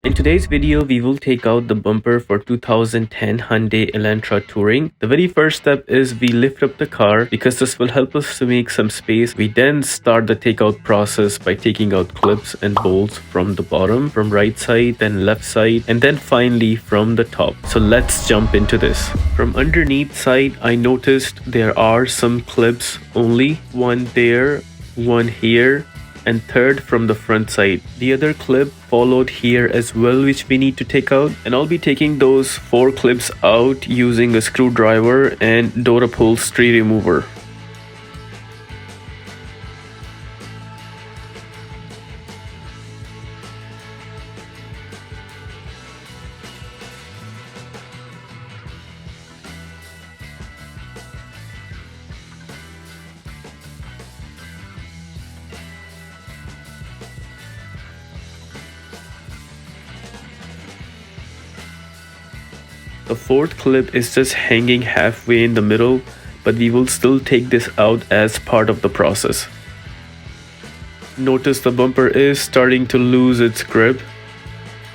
In today's video, we will take out the bumper for 2010 Hyundai Elantra Touring. The very first step is we lift up the car because this will help us to make some space. We then start the takeout process by taking out clips and bolts from the bottom, from right side, then left side, and then finally from the top. So let's jump into this. From underneath side, I noticed there are some clips only. One there, one here, and third from the front side. The other clip followed here as well, which we need to take out, and I'll be taking those 4 clips out using a screwdriver and door upholstery remover. The 4th clip is just hanging halfway in the middle, but we will still take this out as part of the process. Notice the bumper is starting to lose its grip.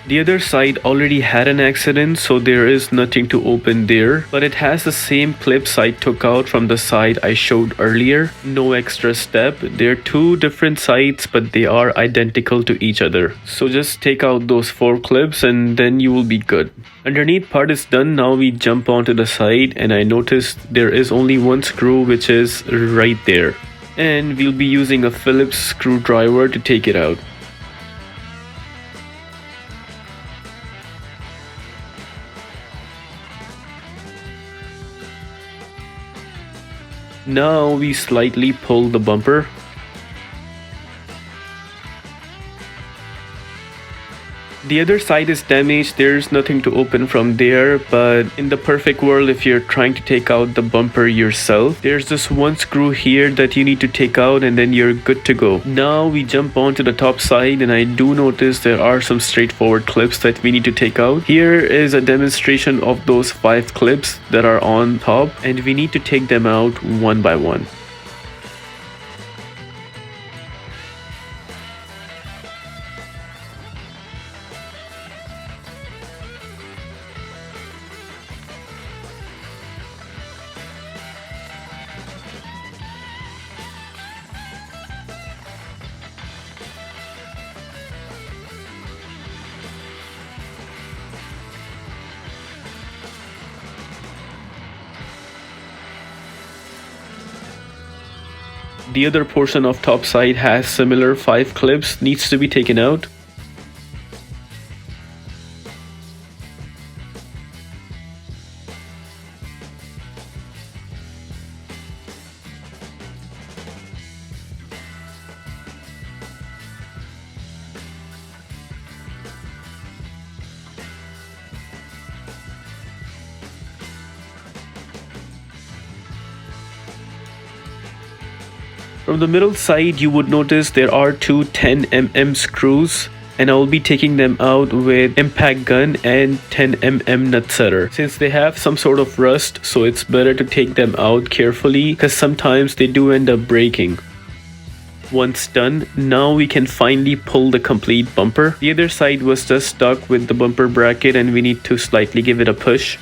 The other side already had an accident, so there is nothing to open there, but it has the same clips I took out from the side I showed earlier. No extra step. They're 2 different sides, but they are identical to each other. So just take out those 4 clips and then you will be good. Underneath part is done. Now we jump onto the side, and I noticed there is only one screw, which is right there. And we'll be using a Phillips screwdriver to take it out. Now we slightly pull the bumper. The other side is damaged. There's nothing to open from there, but in the perfect world, if you're trying to take out the bumper yourself, there's this one screw here that you need to take out and then you're good to go. Now we jump onto the top side, and I do notice there are some straightforward clips that we need to take out. Here is a demonstration of those 5 clips that are on top, and we need to take them out one by one. The other portion of top side has similar 5 clips, needs to be taken out. From the middle side, you would notice there are 2 10mm screws, and I will be taking them out with impact gun and 10mm nutsetter. Since they have some sort of rust, so it's better to take them out carefully because sometimes they do end up breaking. Once done, now we can finally pull the complete bumper. The other side was just stuck with the bumper bracket, and we need to slightly give it a push.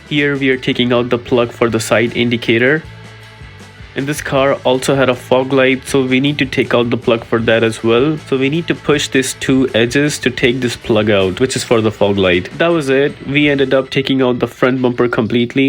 Here we are taking out the plug for the side indicator. And this car also had a fog light, so we need to take out the plug for that as well. So we need to push these 2 edges to take this plug out, which is for the fog light. That was it. We ended up taking out the front bumper completely.